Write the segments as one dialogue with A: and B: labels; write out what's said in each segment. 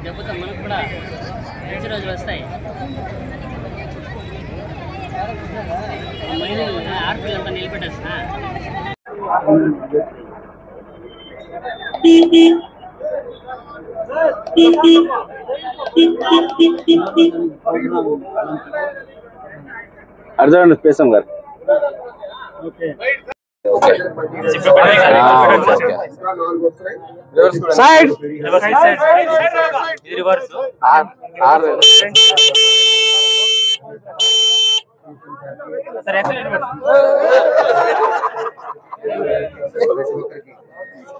A: దెబ్బతో మనకు కూడా మంచి రోజులు వస్తాయి. ఆడపిల్లంతా నిలబెట్టేస్తా.
B: అర్జున్ స్పేసం గారు సైడ్
A: రివర్స్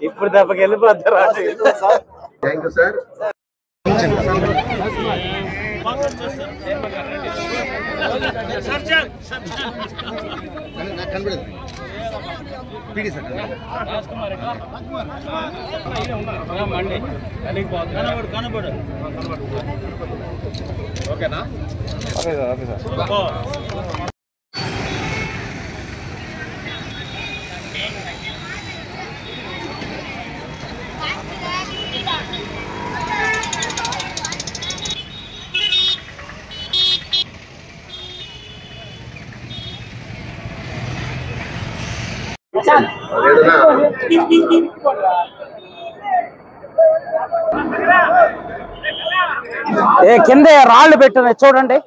B: ఇప్పుడు దెబ్బకి వెళ్ళిపోతారు. ఓకేనా? Okay sir, okay sir. కింద రాళ్ళు పెట్టున్నాయి చూడండి.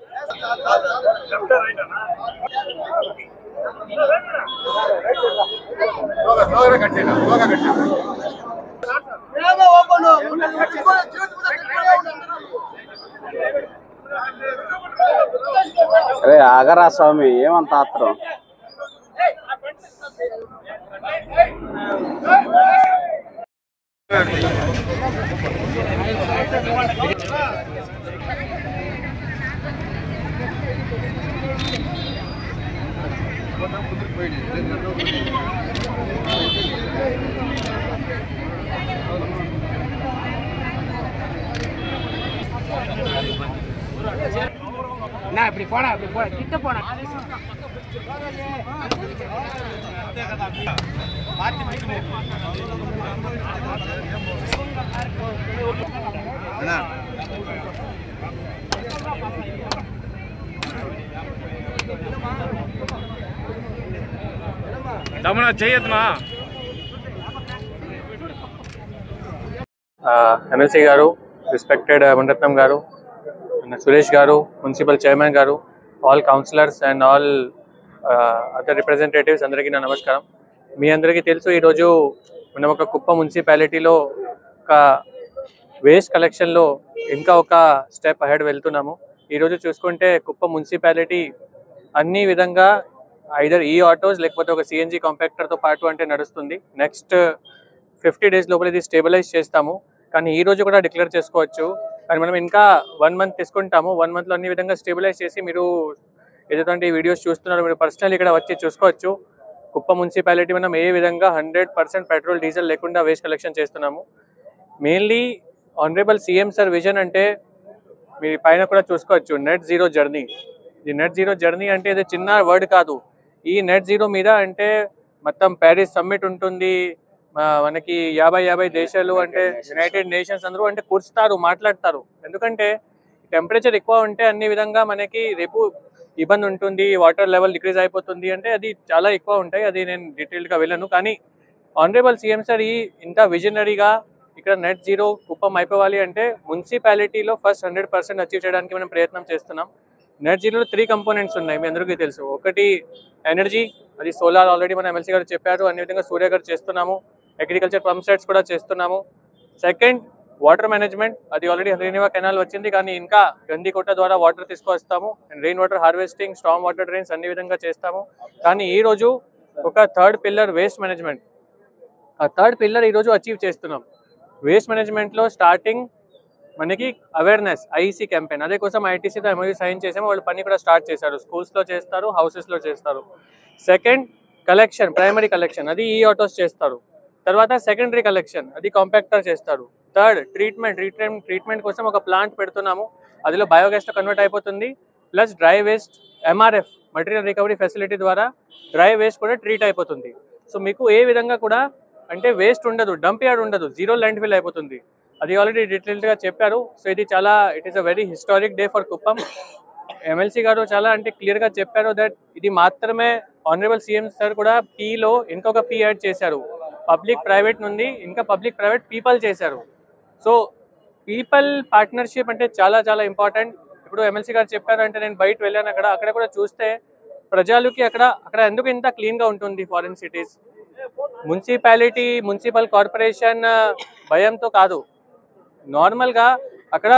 B: అరే ఆగరా స్వామి, ఏమంత ఆత్రం?
A: నా இப்படி போடா இப்படி போடா கிட்ட போடா அண்ணா దమన చేయొద్దునా.
C: ఎమ్మెల్సీ గారు, రెస్పెక్టెడ్ మునిరత్నం గారు, సురేష్ గారు, మున్సిపల్ చైర్మన్ గారు, all councillors and all other representatives అందరికీ నా నమస్కారం. మీ అందరికీ తెలుసు, ఈరోజు మనం ఒక కుప్పం మున్సిపాలిటీలో ఒక వేస్ట్ కలెక్షన్లో ఇంకా ఒక స్టెప్ అహెడ్ వెళ్తున్నాము. ఈరోజు చూసుకుంటే కుప్పం మున్సిపాలిటీ అన్ని విధంగా ఐదర్ ఈ ఆటోస్ లేకపోతే ఒక సిఎన్జి కాంపాక్టర్తో పాటు అంటే నడుస్తుంది. నెక్స్ట్ 50 days లోపల ఇది స్టేబిలైజ్ చేస్తాము. కానీ ఈ రోజు కూడా డిక్లేర్ చేసుకోవచ్చు. కానీ మనం ఇంకా 1 month తీసుకుంటాము. 1 monthలో అన్ని విధంగా స్టేబిలైజ్ చేసి మీరు ఏదైతే వీడియోస్ చూస్తున్నారో మీరు పర్సనల్ ఇక్కడ వచ్చి చూసుకోవచ్చు. కుప్పం మున్సిపాలిటీ మనం ఏ విధంగా 100% పెట్రోల్ డీజిల్ లేకుండా వేస్ట్ కలెక్షన్ చేస్తున్నాము. Mainly honourable CM sir vision అంటే మీరు పైన కూడా చూసుకోవచ్చు, నెట్ జీరో జర్నీ. ఈ నెట్ జీరో జర్నీ అంటే ఇది చిన్న వర్డ్ కాదు. ఈ నెట్ జీరో మీద అంటే మొత్తం ప్యారిస్ సమ్మిట్ ఉంటుంది, మనకి 50 దేశాలు అంటే యునైటెడ్ నేషన్స్ అందరూ అంటే కూర్చుతారు, మాట్లాడతారు. ఎందుకంటే టెంపరేచర్ ఎక్కువ ఉంటే అన్ని విధంగా మనకి రేపు ఇబ్బంది ఉంటుంది, వాటర్ లెవెల్ డిక్రీజ్ అయిపోతుంది, అంటే అది చాలా ఎక్కువ ఉంటాయి. అది నేను డీటెయిల్గా వెళ్ళను. కానీ ఆనరబుల్ సీఎం సార్ ఈ ఇంత విజనరీగా ఇక్కడ నెట్ జీరో కుప్పం అయిపోవాలి అంటే మున్సిపాలిటీలో ఫస్ట్ 100% అచీవ్ చేయడానికి మనం ప్రయత్నం చేస్తున్నాం. నెట్ జీరోలో 3 కంపోనెంట్స్ ఉన్నాయి, మీ అందరికీ తెలుసు. ఒకటి ఎనర్జీ, అది సోలార్ ఆల్రెడీ మన ఎమ్మెల్సీ గారు చెప్పారు, అన్ని విధంగా సూర్య గారు చేస్తున్నాము. అగ్రికల్చర్ పంప్ సెట్స్ కూడా చేస్తున్నాము. సెకండ్ వాటర్ మేనేజ్మెంట్, అది ఆల్రెడీ హరినివా కెనాల్ వచ్చింది, కానీ ఇంకా గండికోట ద్వారా వాటర్ తీసుకొస్తాము. And rain water harvesting, storm water drains అన్ని విధంగా చేస్తాము. కానీ ఈరోజు ఒక థర్డ్ పిల్లర్ వేస్ట్ మేనేజ్మెంట్, ఆ థర్డ్ పిల్లర్ ఈరోజు అచీవ్ చేస్తున్నాం. వేస్ట్ మేనేజ్మెంట్లో స్టార్టింగ్ మనకి అవేర్నెస్ ఐఈసీ క్యాంపెయిన్, అదే కోసం ఐటీసీతో ఎంఓయూ సైన్ చేసాము. వాళ్ళు పని కూడా స్టార్ట్ చేశారు, స్కూల్స్లో చేస్తారు, హౌసెస్లో చేస్తారు. సెకండ్ కలెక్షన్, ప్రైమరీ కలెక్షన్, అది ఈ ఆటోస్ చేస్తారు. తర్వాత సెకండరీ కలెక్షన్, అది కాంపాక్టర్ చేస్తారు. థర్డ్ ట్రీట్మెంట్ కోసం ఒక ప్లాంట్ పెడుతున్నాము, అదిలో బయోగ్యాస్లో కన్వర్ట్ అయిపోతుంది. Plus dry waste MRF material recovery facility ద్వారా డ్రై వేస్ట్ కూడా ట్రీట్ అయిపోతుంది. సో మీకు ఏ విధంగా కూడా అంటే వేస్ట్ ఉండదు, డంప్ యార్డ్ ఉండదు, జీరో ల్యాండ్ ఫిల్ అయిపోతుంది. అది ఆల్రెడీ డీటెయిల్డ్గా చెప్పారు. సో ఇది చాలా it is a very historic day for Kuppam. MLC గారు చాలా అంటే క్లియర్గా చెప్పారు దట్ ఇది మాత్రమే ఆనరబుల్ సీఎం సార్ కూడా పీలో ఇంకొక పీ యాడ్ చేశారు, పబ్లిక్ ప్రైవేట్ నుండి ఇంకా పబ్లిక్ ప్రైవేట్ పీపుల్ చేశారు. సో పీపుల్ పార్ట్నర్షిప్ అంటే చాలా చాలా ఇంపార్టెంట్. ఇప్పుడు ఎమ్మెల్సీ గారు చెప్పారు అంటే నేను బయట వెళ్ళాను, అక్కడ కూడా చూస్తే ప్రజలకి అక్కడ ఎందుకు ఇంత క్లీన్గా ఉంటుంది ఫారిన్ సిటీస్. మున్సిపల్ కార్పొరేషన్ భయంతో కాదు, నార్మల్గా అక్కడ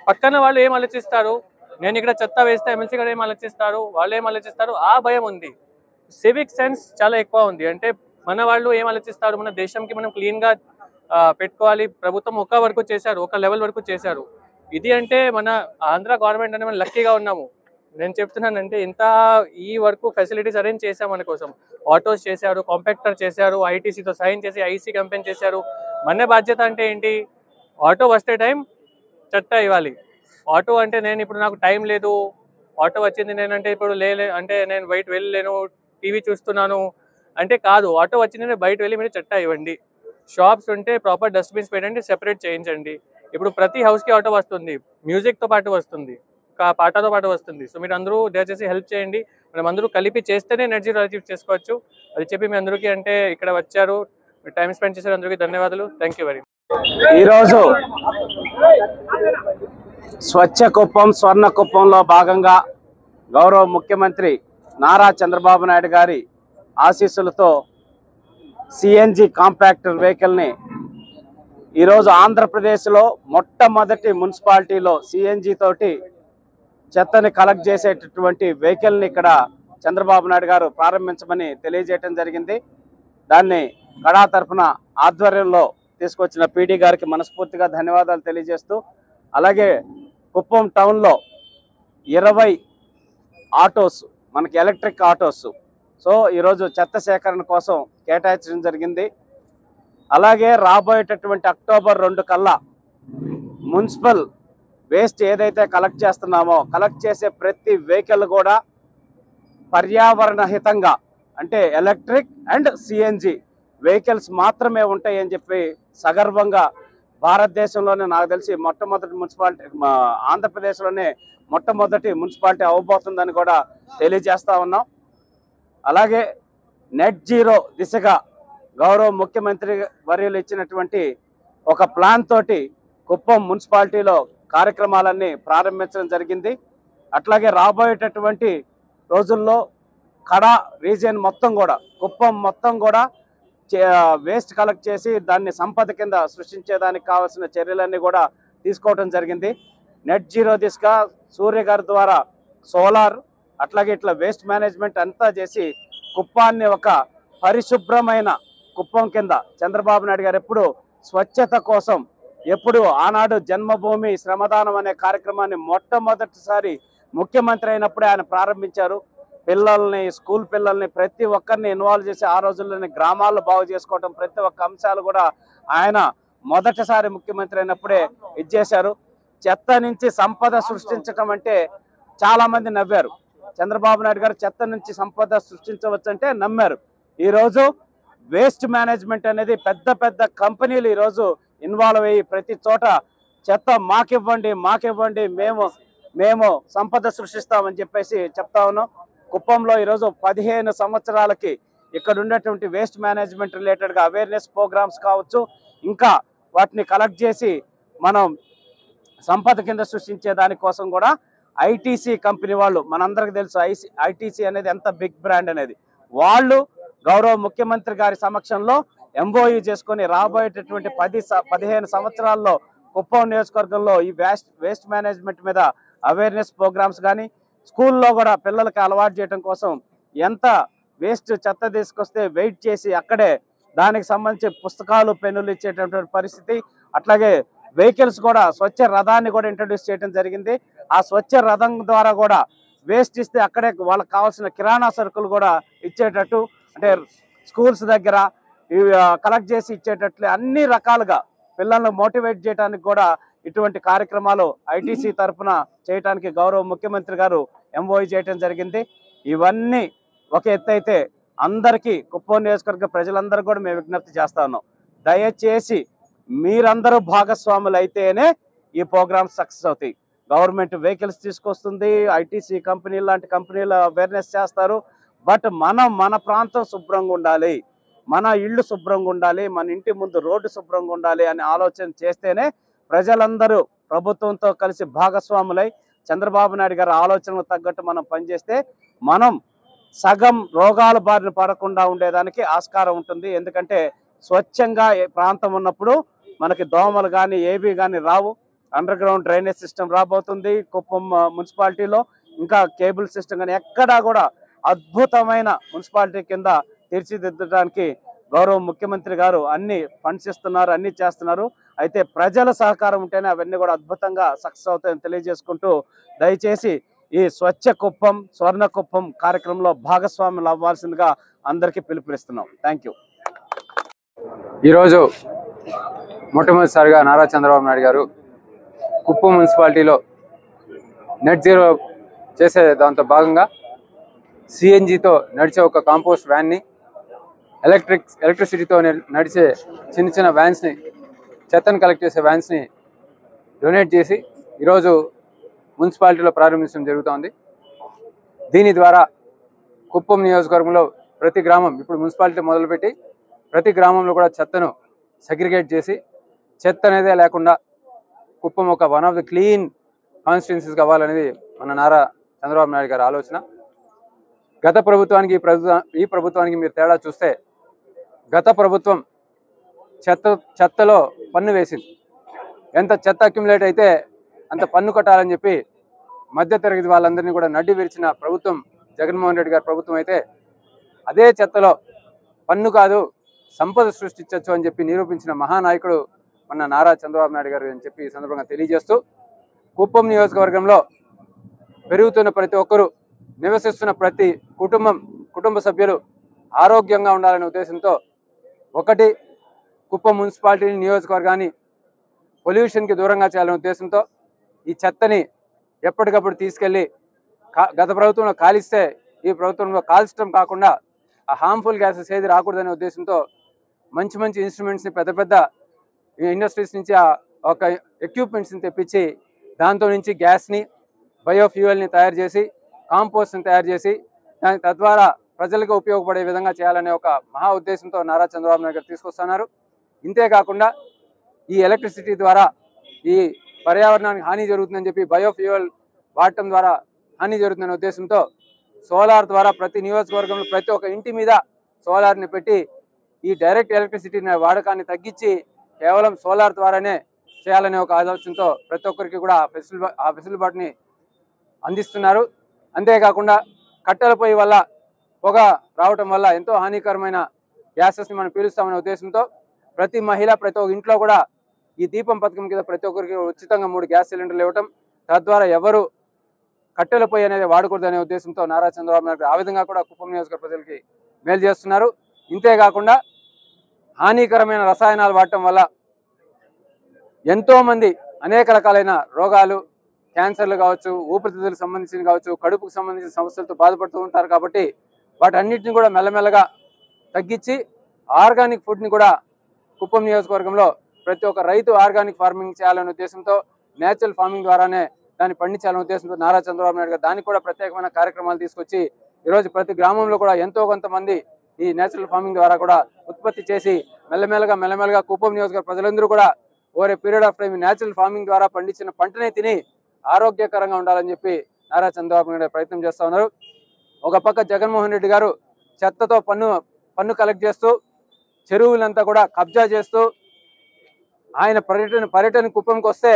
C: పక్కన వాళ్ళు ఏం ఆలోచిస్తారు, నేను ఇక్కడ చెత్త వేస్తే ఎమ్మెల్సీ గారు ఏం ఆలోచిస్తారు, వాళ్ళు ఏం ఆలోచిస్తారు, ఆ భయం ఉంది. సివిక్ సెన్స్ చాలా ఎక్కువ ఉంది. అంటే మన వాళ్ళు ఏం ఆలోచిస్తారు, మన దేశంకి మనం క్లీన్గా పెట్టుకోవాలి. ప్రభుత్వం ఒక వరకు చేశారు, ఒక లెవెల్ వరకు చేశారు. ఇది అంటే మన ఆంధ్ర గవర్నమెంట్ అంటే మనం లక్కీగా ఉన్నాము. నేను చెప్తున్నానంటే ఇంత ఈ వరకు ఫెసిలిటీస్ అరేంజ్ చేశాం మన కోసం. ఆటోస్ చేశారు, కాంపాక్టర్ చేశారు, ఐటీసీతో సైన్ చేసి ఐసీ క్యాంపెయిన్ చేశారు. మన బాధ్యత అంటే ఏంటి, ఆటో వస్తే టైం చెత్త ఇవ్వాలి. ఆటో అంటే నేను ఇప్పుడు నాకు టైం లేదు, ఆటో వచ్చింది నేనంటే ఇప్పుడు అంటే నేను బయట వెళ్ళలేను, టీవీ చూస్తున్నాను అంటే కాదు. ఆటో వచ్చింది నేను బయట వెళ్ళి మీరు చెత్త ఇవ్వండి. షాప్స్ ఉంటే ప్రాపర్ డస్ట్బిన్స్ పెట్టండి, సెపరేట్ చేయించండి. ఇప్పుడు ప్రతి హౌస్కి ఆటో వస్తుంది, మ్యూజిక్తో పాటు వస్తుంది, పాటతో పాటు వస్తుంది. సో మీరు అందరూ దయచేసి హెల్ప్ చేయండి. మనం అందరూ కలిపి చేస్తేనే నెట్ జీరో అచీవ్ చేసుకోవచ్చు. అది చెప్పి మీ అందరికీ అంటే ఇక్కడ వచ్చారు, టైం స్పెండ్ చేశారు, అందరికీ ధన్యవాదాలు. Thank you very much.
B: ఈరోజు స్వచ్ఛ కుప్పం స్వర్ణ కుప్పంలో భాగంగా గౌరవ ముఖ్యమంత్రి నారా చంద్రబాబు నాయుడు గారి ఆశీస్సులతో సిఎన్జి కాంపాక్టర్ వెహికల్ని ఈరోజు ఆంధ్రప్రదేశ్లో మొట్టమొదటి మున్సిపాలిటీలో సిఎన్జి తోటి చెత్తని కలెక్ట్ చేసేటటువంటి వెహికల్ని ఇక్కడ చంద్రబాబు నాయుడు గారు ప్రారంభించమని తెలియజేయడం జరిగింది. దాన్ని కడా తరఫున ఆధ్వర్యంలో తీసుకొచ్చిన పీడీ గారికి మనస్ఫూర్తిగా ధన్యవాదాలు తెలియజేస్తూ, అలాగే కుప్పం టౌన్లో 20 ఆటోస్ మనకి ఎలక్ట్రిక్ ఆటోస్ సో ఈరోజు చెత్త సేకరణ కోసం కేటాయించడం జరిగింది. అలాగే రాబోయేటటువంటి అక్టోబర్ 2 కల్లా మున్సిపల్ వేస్ట్ ఏదైతే కలెక్ట్ చేస్తున్నామో కలెక్ట్ చేసే ప్రతి వెహికల్ కూడా పర్యావరణ హితంగా అంటే ఎలక్ట్రిక్ అండ్ సిఎన్జి వెహికల్స్ మాత్రమే ఉంటాయి అని చెప్పి సగర్వంగా భారతదేశంలోనే నాకు తెలిసి మొట్టమొదటి మున్సిపాలిటీ ఆంధ్రప్రదేశ్లోనే మొట్టమొదటి మున్సిపాలిటీ అవబోతుందని కూడా తెలియజేస్తా ఉన్నాం. అలాగే నెట్ జీరో దిశగా గౌరవ ముఖ్యమంత్రి వర్యులు ఇచ్చినటువంటి ఒక ప్లాన్ తోటి కుప్పం మున్సిపాలిటీలో కార్యక్రమాలన్నీ ప్రారంభించడం జరిగింది. అట్లాగే రాబోయేటటువంటి రోజుల్లో కడా రీజియన్ మొత్తం కూడా కుప్పం మొత్తం కూడా వేస్ట్ కలెక్ట్ చేసి దాన్ని సంపద కింద సృష్టించేదానికి కావాల్సిన చర్యలన్నీ కూడా తీసుకోవడం జరిగింది. నెట్ జీరో దిశగా సూర్య గారి ద్వారా సోలార్ అట్లాగే ఇట్లా వేస్ట్ మేనేజ్మెంట్ అంతా చేసి కుప్పాన్ని ఒక పరిశుభ్రమైన కుప్పం కింద చంద్రబాబు నాయుడు గారు ఎప్పుడు స్వచ్ఛత కోసం ఎప్పుడు ఆనాడు జన్మభూమి శ్రమదానం అనే కార్యక్రమాన్ని మొట్టమొదటిసారి ముఖ్యమంత్రి అయినప్పుడే ఆయన ప్రారంభించారు. పిల్లల్ని స్కూల్ పిల్లల్ని ప్రతి ఒక్కరిని ఇన్వాల్వ్ చేసి ఆ రోజుల్లోనే గ్రామాల్లో బాగు చేసుకోవడం ప్రతి ఒక్క అంశాలు కూడా ఆయన మొదటిసారి ముఖ్యమంత్రి అయినప్పుడే ఇచ్చేశారు. చెత్త నుంచి సంపద సృష్టించడం అంటే చాలామంది నవ్వారు. చంద్రబాబు నాయుడు గారు చెత్త నుంచి సంపద సృష్టించవచ్చు అంటే నమ్మారు. ఈరోజు వేస్ట్ మేనేజ్మెంట్ అనేది పెద్ద పెద్ద కంపెనీలు ఈరోజు ఇన్వాల్వ్ అయ్యి ప్రతి చోట చెత్త మాకివ్వండి మేము సంపద సృష్టిస్తామని చెప్పేసి చెప్తా ఉన్నాం. కుప్పంలో ఈరోజు 15 సంవత్సరాలకి ఇక్కడ ఉండేటువంటి వేస్ట్ మేనేజ్మెంట్ రిలేటెడ్గా అవేర్నెస్ ప్రోగ్రామ్స్ కావచ్చు, ఇంకా వాటిని కలెక్ట్ చేసి మనం సంపద కింద సృష్టించే దానికోసం కూడా ఐటీసీ కంపెనీ వాళ్ళు, మనందరికీ తెలుసు ఐటీసీ అనేది ఎంత బిగ్ బ్రాండ్ అనేది, వాళ్ళు గౌరవ ముఖ్యమంత్రి గారి సమక్షంలో ఎంఓయూ చేసుకొని రాబోయేటటువంటి 15 సంవత్సరాల్లో కుప్పం నియోజకవర్గంలో ఈ వేస్ట్ మేనేజ్మెంట్ మీద అవేర్నెస్ ప్రోగ్రామ్స్ కానీ, స్కూల్లో కూడా పిల్లలకి అలవాటు చేయడం కోసం ఎంత వేస్ట్ చెత్త తీసుకొస్తే వెయిట్ చేసి అక్కడే దానికి సంబంధించి పుస్తకాలు పెన్నులు ఇచ్చేటటువంటి పరిస్థితి, అట్లాగే వెహికల్స్ కూడా స్వచ్ఛ రథాన్ని కూడా ఇంట్రడ్యూస్ చేయడం జరిగింది. ఆ స్వచ్ఛ రథం ద్వారా కూడా వేస్ట్ ఇస్తే అక్కడే వాళ్ళకి కావాల్సిన కిరాణా సరుకులు కూడా ఇచ్చేటట్టు, అంటే స్కూల్స్ దగ్గర ఇవి కలెక్ట్ చేసి ఇచ్చేటట్లు అన్ని రకాలుగా పిల్లలను మోటివేట్ చేయడానికి కూడా ఇటువంటి కార్యక్రమాలు ఐటీసీ తరఫున చేయడానికి గౌరవ ముఖ్యమంత్రి గారు ఎంఓయూ చేయడం జరిగింది. ఇవన్నీ ఒక ఎత్తు అయితే అందరికీ కుప్పం నియోజకవర్గ ప్రజలందరూ కూడా మేము విజ్ఞప్తి చేస్తా ఉన్నాం, దయచేసి మీరందరూ భాగస్వాములు అయితేనే ఈ ప్రోగ్రామ్స్ సక్సెస్ అవుతాయి. గవర్నమెంట్ వెహికల్స్ తీసుకొస్తుంది, ఐటీసీ కంపెనీలు లాంటి కంపెనీలు అవేర్నెస్ చేస్తారు, బట్ మన ప్రాంతం శుభ్రంగా ఉండాలి, మన ఇళ్ళు శుభ్రంగా ఉండాలి, మన ఇంటి ముందు రోడ్డు శుభ్రంగా ఉండాలి అని ఆలోచన చేస్తేనే ప్రజలందరూ ప్రభుత్వంతో కలిసి భాగస్వాములై చంద్రబాబు నాయుడు గారి ఆలోచనకు తగ్గట్టు మనం పనిచేస్తే మనం సగం రోగాల బారిన పడకుండా ఉండేదానికి ఆస్కారం ఉంటుంది. ఎందుకంటే స్వచ్ఛంగా ప్రాంతం ఉన్నప్పుడు మనకి దోమలు కానీ ఏవి కానీ రావు. అండర్ గ్రౌండ్ డ్రైనేజ్ సిస్టమ్ రాబోతుంది కుప్పం మున్సిపాలిటీలో, ఇంకా కేబుల్ సిస్టమ్ కానీ ఎక్కడా కూడా అద్భుతమైన మున్సిపాలిటీ కింద తీర్చిదిద్దడానికి గౌరవ ముఖ్యమంత్రి గారు అన్ని ఫండ్స్ ఇస్తున్నారు, అన్ని చేస్తున్నారు. అయితే ప్రజల సహకారం ఉంటేనే అవన్నీ కూడా అద్భుతంగా సక్సెస్ అవుతాయని తెలియజేసుకుంటూ, దయచేసి ఈ స్వచ్ఛ కుప్పం స్వర్ణ కుప్పం కార్యక్రమంలో భాగస్వాములు అవ్వాల్సిందిగా అందరికీ పిలుపునిస్తున్నాం. Thank you.
D: ఈరోజు మొట్టమొదటిసారిగా నారా చంద్రబాబు నాయుడు గారు కుప్పం మున్సిపాలిటీలో నెట్ జీరో చేసే దాంతో భాగంగా సిఎన్జితో నడిచే ఒక కాంపోస్ట్ వ్యాన్ని, ఎలక్ట్రిసిటీతో నడిచే చిన్న వ్యాన్స్ని, చెత్తను కలెక్ట్ చేసే వ్యాన్స్ని డొనేట్ చేసి ఈరోజు మున్సిపాలిటీలో ప్రారంభించడం జరుగుతోంది. దీని ద్వారా కుప్పం నియోజకవర్గంలో ప్రతి గ్రామం, ఇప్పుడు మున్సిపాలిటీ మొదలుపెట్టి ప్రతి గ్రామంలో కూడా చెత్తను సెగ్రిగేట్ చేసి చెత్త అనేదే లేకుండా కుప్పం ఒక one of the clean constituencies కావాలనేది మన నారా చంద్రబాబు నాయుడు గారి ఆలోచన. గత ప్రభుత్వానికి ఈ ప్రభుత్వానికి మీరు తేడా చూస్తే, గత ప్రభుత్వం చెత్తలో పన్ను వేసింది. ఎంత చెత్త అక్యుములేట్ అయితే అంత పన్ను కట్టాలని చెప్పి మధ్యతరగతి వాళ్ళందరినీ కూడా నడ్డి విరిచిన ప్రభుత్వం జగన్మోహన్ రెడ్డి గారి ప్రభుత్వం అయితే, అదే చెత్తలో పన్ను కాదు సంపద సృష్టించవచ్చు అని చెప్పి నిరూపించిన మహానాయకుడు మన నారా చంద్రబాబు నాయుడు గారు అని చెప్పి ఈ సందర్భంగా తెలియజేస్తూ, కుప్పం నియోజకవర్గంలో పెరుగుతున్న ప్రతి ఒక్కరూ, నివసిస్తున్న ప్రతి కుటుంబ సభ్యులు ఆరోగ్యంగా ఉండాలనే ఉద్దేశంతో, ఒకటి కుప్పం మున్సిపాలిటీ నియోజకవర్గాన్ని పొల్యూషన్కి దూరంగా చేయాలనే ఉద్దేశంతో ఈ చెత్తని ఎప్పటికప్పుడు తీసుకెళ్ళి గత ప్రభుత్వంలో కాలిస్తే ఈ ప్రభుత్వంలో కాల్చడం కాకుండా ఆ హార్మ్ఫుల్ గ్యాసెస్ ఏది రాకూడదనే ఉద్దేశంతో మంచి ఇన్స్ట్రుమెంట్స్ని, పెద్ద ఇండస్ట్రీస్ నుంచి ఒక ఎక్విప్మెంట్స్ని తెప్పించి దాంతో నుంచి గ్యాస్ని, బయోఫ్యూయల్ని తయారు చేసి, కాంపోస్ట్ని తయారు చేసి తద్వారా ప్రజలకు ఉపయోగపడే విధంగా చేయాలనే ఒక మహా ఉద్దేశంతో నారా చంద్రబాబు నాయుడు గారు తీసుకొస్తున్నారు. ఇంతేకాకుండా ఈ ఎలక్ట్రిసిటీ ద్వారా ఈ పర్యావరణానికి హాని జరుగుతుందని చెప్పి బయోఫ్యూయల్ వాడటం ద్వారా హాని జరుగుతుందనే ఉద్దేశంతో సోలార్ ద్వారా ప్రతి నియోజకవర్గంలో ప్రతి ఒక్క ఇంటి మీద సోలార్ని పెట్టి ఈ డైరెక్ట్ ఎలక్ట్రిసిటీ వాడకాన్ని తగ్గించి కేవలం సోలార్ ద్వారానే చేయాలనే ఒక ఆలోచనతో ప్రతి ఒక్కరికి కూడా ఆ వెసులుబాటుని అందిస్తున్నారు. అంతేకాకుండా కట్టెల పొయ్యి వల్ల పొగ రావటం వల్ల ఎంతో హానికరమైన గ్యాసెస్ని మనం పీలుస్తామనే ఉద్దేశంతో ప్రతి మహిళ, ప్రతి ఒక్క ఇంట్లో కూడా ఈ దీపం పథకం కింద ప్రతి ఒక్కరికి ఉచితంగా 3 గ్యాస్ సిలిండర్లు ఇవ్వటం, తద్వారా ఎవరు కట్టెల పొయ్యి అనేది వాడకూడదనే ఉద్దేశంతో నారా చంద్రబాబు నాయుడు ఆ విధంగా కూడా కుప్పం నియోజకవర్గ ప్రజలకి మేలు చేస్తున్నారు. ఇంతేకాకుండా హానికరమైన రసాయనాలు వాడటం వల్ల ఎంతోమంది అనేక రకాలైన రోగాలు, క్యాన్సర్లు కావచ్చు, ఊపిరితిత్తులకు సంబంధించిన కావచ్చు, కడుపుకు సంబంధించిన సమస్యలతో బాధపడుతూ ఉంటారు. కాబట్టి వాటన్నిటిని కూడా మెల్లమెల్లగా తగ్గించి ఆర్గానిక్ ఫుడ్ని కూడా కుప్పం నియోజకవర్గంలో ప్రతి ఒక్క రైతు ఆర్గానిక్ ఫార్మింగ్ చేయాలనే ఉద్దేశంతో, నేచురల్ ఫార్మింగ్ ద్వారానే దాన్ని పండించాలనే ఉద్దేశంతో నారా చంద్రబాబు నాయుడు గారు దానికి కూడా ప్రత్యేకమైన కార్యక్రమాలు తీసుకొచ్చి ఈరోజు ప్రతి గ్రామంలో కూడా ఎంతో కొంతమంది ఈ నేచురల్ ఫార్మింగ్ ద్వారా కూడా ఉత్పత్తి చేసి మెల్లమెల్లగా కుప్పం నియోజకవర్గ ప్రజలందరూ కూడా over a period of time natural farming ద్వారా పండించిన పంటనే తిని ఆరోగ్యకరంగా ఉండాలని చెప్పి నారా చంద్రబాబు నాయుడు ప్రయత్నం చేస్తూ ఉన్నారు. ఒక పక్క జగన్మోహన్ రెడ్డి గారు చెత్తతో పన్ను కలెక్ట్ చేస్తూ చెరువులంతా కూడా కబ్జా చేస్తూ ఆయన పర్యటన కుప్పంకి వస్తే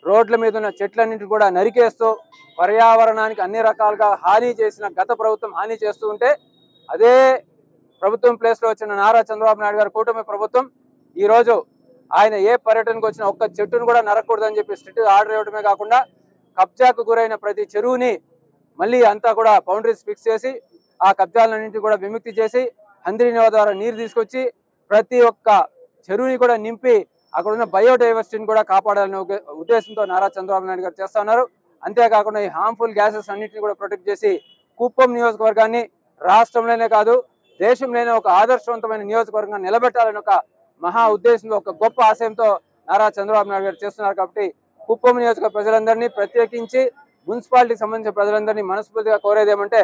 D: రోడ్ల మీద ఉన్న చెట్లన్నింటినీ కూడా నరికేస్తూ పర్యావరణానికి అన్ని రకాలుగా హాని చేసిన గత ప్రభుత్వం హాని చేస్తూ ఉంటే అదే ప్రభుత్వం ప్లేస్లో వచ్చిన నారా చంద్రబాబు నాయుడు గారు కూటమి ప్రభుత్వం ఈరోజు ఆయన ఏ పర్యటనకు వచ్చినా ఒక్క చెట్టును కూడా నరకూడదని చెప్పి స్ట్రిక్ట్ ఆర్డర్ ఇవ్వడమే కాకుండా కబ్జాకు గురైన ప్రతి చెరువుని మళ్ళీ అంతా కూడా బౌండరీస్ ఫిక్స్ చేసి ఆ కబ్జాలన్నింటినీ కూడా విముక్తి చేసి హంద్రీనేవా ద్వారా నీరు తీసుకొచ్చి ప్రతి ఒక్క చెరువుని కూడా నింపి అక్కడ ఉన్న బయోడైవర్సిటీని కూడా కాపాడాలనే ఉద్దేశంతో నారా చంద్రబాబు నాయుడు గారు చేస్తా ఉన్నారు. అంతేకాకుండా ఈ హార్మ్ఫుల్ గ్యాసెస్ అన్నింటినీ కూడా ప్రొటెక్ట్ చేసి కుప్పం నియోజకవర్గాన్ని రాష్ట్రంలోనే కాదు దేశంలోనే ఒక ఆదర్శవంతమైన నియోజకవర్గంగా నిలబెట్టాలని ఒక మహా ఉద్దేశంతో ఒక గొప్ప ఆశయంతో నారా చంద్రబాబు నాయుడు గారు చేస్తున్నారు. కాబట్టి కుప్పం నియోజకవర్గ ప్రజలందరినీ ప్రత్యేకించి మున్సిపాలిటీకి సంబంధించిన ప్రజలందరినీ మనస్ఫూర్తిగా కోరేది ఏమంటే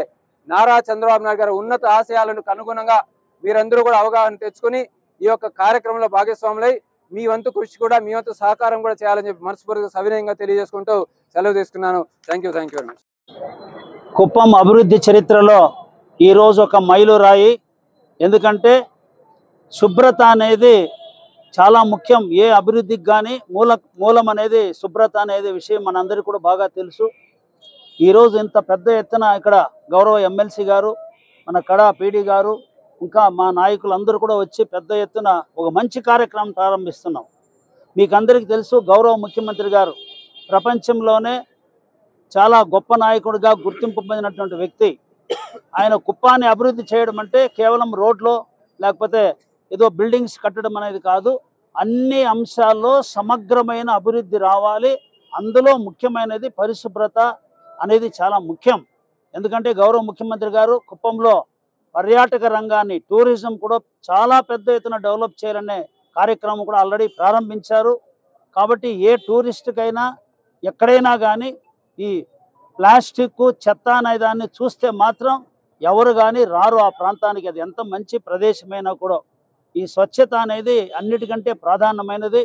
D: నారా చంద్రబాబు నాయుడు గారి ఉన్నత ఆశయాలకు అనుగుణంగా మీరందరూ కూడా అవగాహన తెచ్చుకుని ఈ యొక్క కార్యక్రమంలో భాగస్వాములై మీ వంతు కృషి కూడా మీ వంతు సహకారం కూడా చేయాలని చెప్పి మనస్ఫూర్తిగా సవినయంగా తెలియజేసుకుంటూ సెలవు తీసుకున్నాను. Thank you very much.
B: Kuppam అభివృద్ధి చరిత్రలో ఈరోజు ఒక మైలురాయి. ఎందుకంటే శుభ్రత అనేది చాలా ముఖ్యం. ఏ అభివృద్ధికి కానీ మూలం అనేది శుభ్రత అనేది విషయం మనందరికీ కూడా బాగా తెలుసు. ఈరోజు ఇంత పెద్ద ఎత్తున ఇక్కడ గౌరవ ఎమ్మెల్సీ గారు, మన కడా పీడీ గారు, ఇంకా మా నాయకులందరూ కూడా వచ్చి పెద్ద ఎత్తున ఒక మంచి కార్యక్రమం ప్రారంభిస్తున్నాం. మీకు అందరికీ తెలుసు, గౌరవ ముఖ్యమంత్రి గారు ప్రపంచంలోనే చాలా గొప్ప నాయకుడిగా గుర్తింపు పొందినటువంటి వ్యక్తి. ఆయన కుప్పాన్ని అభివృద్ధి చేయడం అంటే కేవలం రోడ్లో లేకపోతే ఏదో బిల్డింగ్స్ కట్టడం అనేది కాదు, అన్ని అంశాల్లో సమగ్రమైన అభివృద్ధి రావాలి. అందులో ముఖ్యమైనది పరిశుభ్రత అనేది చాలా ముఖ్యం. ఎందుకంటే గౌరవ ముఖ్యమంత్రి గారు కుప్పంలో పర్యాటక రంగాన్ని, టూరిజం కూడా చాలా పెద్ద ఎత్తున డెవలప్ చేయాలనే కార్యక్రమం కూడా ఆల్రెడీ ప్రారంభించారు. కాబట్టి ఏ టూరిస్టుకైనా ఎక్కడైనా కానీ ఈ ప్లాస్టిక్ చెత్త అనే దాన్ని చూస్తే మాత్రం ఎవరు కానీ రారు ఆ ప్రాంతానికి. అది ఎంత మంచి ప్రదేశమైనా కూడా ఈ స్వచ్ఛత అనేది అన్నిటికంటే ప్రాధాన్యమైనది.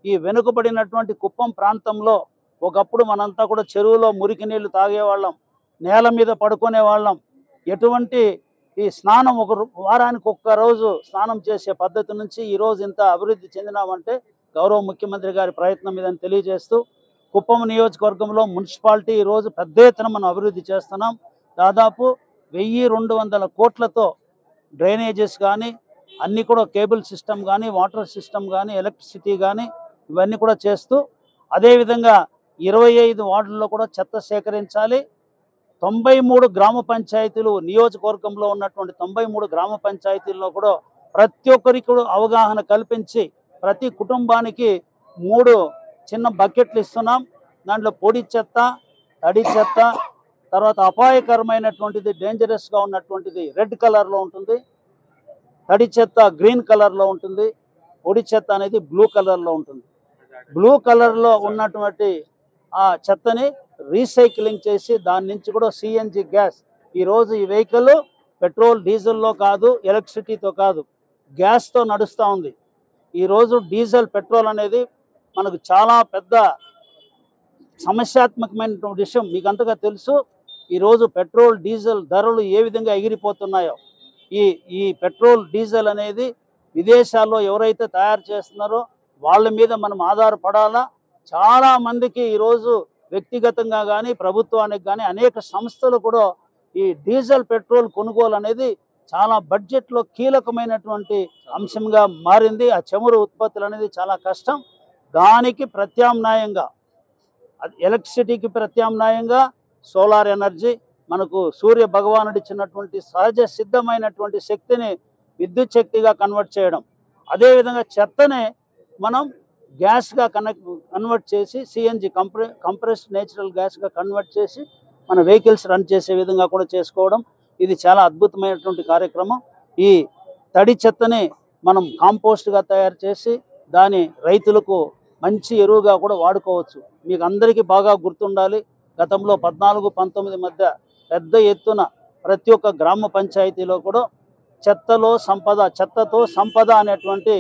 B: ఈ వెనుకబడినటువంటి కుప్పం ప్రాంతంలో ఒకప్పుడు మనంతా కూడా చెరువులో మురికి నీళ్లు తాగేవాళ్ళం, నేల మీద పడుకునే వాళ్ళం. ఎటువంటి ఈ స్నానం వారానికి ఒక్క రోజు స్నానం చేసే పద్ధతి నుంచి ఈరోజు ఇంత అభివృద్ధి చెందినామంటే గౌరవ ముఖ్యమంత్రి గారి ప్రయత్నం ఇదని తెలియజేస్తూ, కుప్పం నియోజకవర్గంలో మున్సిపాలిటీ ఈరోజు పెద్ద ఎత్తున మనం అభివృద్ధి చేస్తున్నాం. దాదాపు 1200 కోట్లతో డ్రైనేజెస్ కానీ అన్నీ కూడా కేబుల్ సిస్టమ్ కానీ వాటర్ సిస్టమ్ కానీ ఎలక్ట్రిసిటీ కానీ ఇవన్నీ కూడా చేస్తూ, అదేవిధంగా 25 వార్డుల్లో కూడా చెత్త సేకరించాలి. 93 గ్రామ పంచాయతీలు నియోజకవర్గంలో ఉన్నటువంటి 93 గ్రామ పంచాయతీల్లో కూడా ప్రతి ఒక్కరికి కూడా అవగాహన కల్పించి ప్రతి కుటుంబానికి 3 చిన్న బకెట్లు ఇస్తున్నాం. దాంట్లో పొడి చెత్త, తడి చెత్త, తర్వాత అపాయకరమైనటువంటిది డేంజరస్గా ఉన్నటువంటిది రెడ్ కలర్లో ఉంటుంది, తడి చెత్త గ్రీన్ కలర్లో ఉంటుంది, పొడి చెత్త అనేది బ్లూ కలర్లో ఉంటుంది. బ్లూ కలర్లో ఉన్నటువంటి ఆ చెత్తని రీసైక్లింగ్ చేసి దాని నుంచి కూడా సిఎన్జి గ్యాస్, ఈరోజు ఈ వెహికల్ పెట్రోల్ డీజిల్లో కాదు, ఎలక్ట్రిసిటీతో కాదు, గ్యాస్తో నడుస్తూ ఉంది. ఈరోజు డీజిల్ పెట్రోల్ అనేది మనకు చాలా పెద్ద సమస్యాత్మకమైన విషయం. మీకు అంతగా తెలుసు, ఈరోజు పెట్రోల్ డీజిల్ ధరలు ఏ విధంగా ఎగిరిపోతున్నాయో. ఈ పెట్రోల్ డీజిల్ అనేది విదేశాల్లో ఎవరైతే తయారు చేస్తున్నారో వాళ్ళ మీద మనం ఆధారపడాలా. చాలామందికి ఈరోజు వ్యక్తిగతంగా కానీ ప్రభుత్వానికి కానీ అనేక సంస్థలు కూడా ఈ డీజిల్ పెట్రోల్ కొనుగోలు అనేది చాలా బడ్జెట్లో కీలకమైనటువంటి అంశంగా మారింది. ఆ చమురు ఉత్పత్తులు అనేది చాలా కష్టం. దానికి ప్రత్యామ్నాయంగా ఎలక్ట్రిసిటీకి ప్రత్యామ్నాయంగా సోలార్ ఎనర్జీ, మనకు సూర్య భగవానుడు ఇచ్చినటువంటి సహజ సిద్ధమైనటువంటి శక్తిని విద్యుత్ శక్తిగా కన్వర్ట్ చేయడం, అదేవిధంగా చెత్తనే మనం గ్యాస్గా కన్వర్ట్ చేసి సిఎన్జి కంప్రెస్డ్ నేచురల్ గ్యాస్గా కన్వర్ట్ చేసి మన వెహికల్స్ రన్ చేసే విధంగా కూడా చేసుకోవడం, ఇది చాలా అద్భుతమైనటువంటి కార్యక్రమం. ఈ తడి చెత్తని మనం కాంపోస్ట్గా తయారు చేసి దాని రైతులకు మంచి ఎరువుగా కూడా వాడుకోవచ్చు. మీకు అందరికీ బాగా గుర్తుండాలి, గతంలో 14-19 మధ్య పెద్ద ఎత్తున ప్రతి ఒక్క గ్రామ పంచాయతీలో కూడా
E: చెత్తతో సంపద అనేటువంటి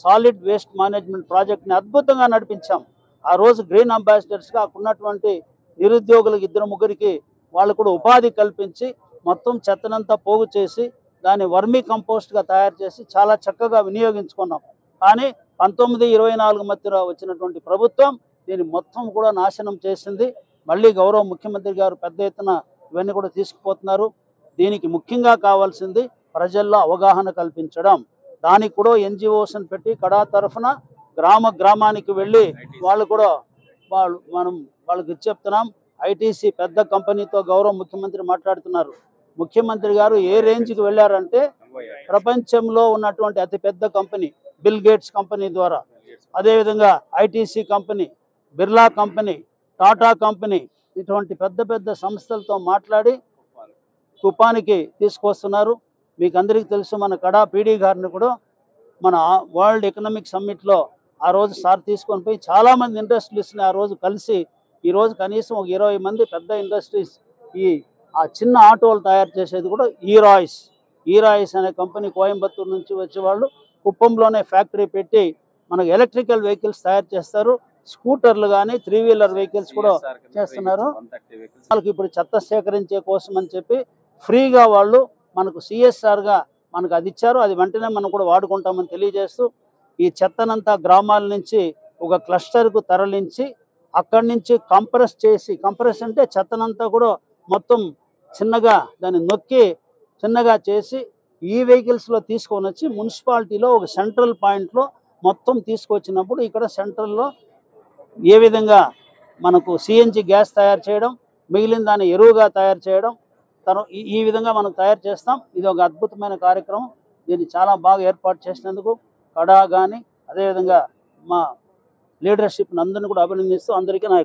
E: సాలిడ్ వేస్ట్ మేనేజ్మెంట్ ప్రాజెక్ట్ని అద్భుతంగా నడిపించాం. ఆ రోజు గ్రీన్ అంబాసిడర్స్గా ఉన్నటువంటి నిరుద్యోగులకు 2-3 వాళ్ళు కూడా ఉపాధి కల్పించి మొత్తం చెత్తనంతా పోగు చేసి దాన్ని వర్మీ కంపోస్ట్గా తయారు చేసి చాలా చక్కగా వినియోగించుకున్నాం. కానీ 19-24 మధ్య వచ్చినటువంటి ప్రభుత్వం దీన్ని మొత్తం కూడా నాశనం చేసింది. మళ్ళీ గౌరవ ముఖ్యమంత్రి గారు పెద్ద ఎత్తున ఇవన్నీ కూడా తీసుకుపోతున్నారు. దీనికి ముఖ్యంగా కావాల్సింది ప్రజల్లో అవగాహన కల్పించడం. దానికి కూడా ఎన్జిఓస్ని పెట్టి కడా తరఫున గ్రామానికి వెళ్ళి వాళ్ళు కూడా వాళ్ళకి చెప్తున్నాం. ఐటీసీ పెద్ద కంపెనీతో గౌరవ ముఖ్యమంత్రి మాట్లాడుతున్నారు. ముఖ్యమంత్రి గారు ఏ రేంజ్కి వెళ్ళారంటే ప్రపంచంలో ఉన్నటువంటి అతిపెద్ద కంపెనీ బిల్ గేట్స్ కంపెనీ ద్వారా, అదేవిధంగా ITC company, Birla company, Tata company ఇటువంటి పెద్ద సంస్థలతో మాట్లాడి కుప్పానికి తీసుకొస్తున్నారు. మీకు అందరికీ తెలుసు, మన కడా పీడీ గారిని కూడా మన వరల్డ్ ఎకనామిక్ సమ్మిట్లో ఆ రోజు సార్ తీసుకొని పోయి చాలామంది ఇండస్ట్రీస్ని ఆ రోజు కలిసి ఈరోజు కనీసం ఒక 20 మంది పెద్ద ఇండస్ట్రీస్ ఆ చిన్న ఆటోలు తయారు చేసేది కూడా ఈరాయిస్ అనే కంపెనీ కోయంబత్తూరు నుంచి వచ్చేవాళ్ళు కుప్పంలోనే ఫ్యాక్టరీ పెట్టి మనకు ఎలక్ట్రికల్ వెహికల్స్ తయారు చేస్తారు. స్కూటర్లు కానీ 3 వీలర్ వెహికల్స్ కూడా చేస్తున్నారు. వాళ్ళకి ఇప్పుడు చెత్త సేకరించే కోసం అని చెప్పి ఫ్రీగా వాళ్ళు మనకు సిఎస్ఆర్గా మనకు అది ఇచ్చారు. అది వెంటనే మనం కూడా వాడుకుంటామని తెలియజేస్తూ ఈ చెత్తనంతా గ్రామాల నుంచి ఒక క్లస్టర్కు తరలించి అక్కడి నుంచి కంప్రెస్ అంటే చెత్తనంతా కూడా మొత్తం చిన్నగా దాన్ని నొక్కి చిన్నగా చేసి ఈ వెహికల్స్లో తీసుకొని వచ్చి మున్సిపాలిటీలో ఒక సెంట్రల్ పాయింట్లో మొత్తం తీసుకొచ్చినప్పుడు ఇక్కడ సెంట్రల్లో ఏ విధంగా మనకు సిఎన్జి గ్యాస్ తయారు చేయడం, మిగిలిన దాన్ని ఎరువుగా తయారు చేయడం, ఈ విధంగా మనం తయారు చేస్తాం. ఇది ఒక అద్భుతమైన కార్యక్రమం. దీన్ని చాలా బాగా ఏర్పాటు చేసినందుకు కడా కానీ అదేవిధంగా మా లీడర్షిప్ని అందరినీ కూడా అభినందిస్తూ అందరికీ నా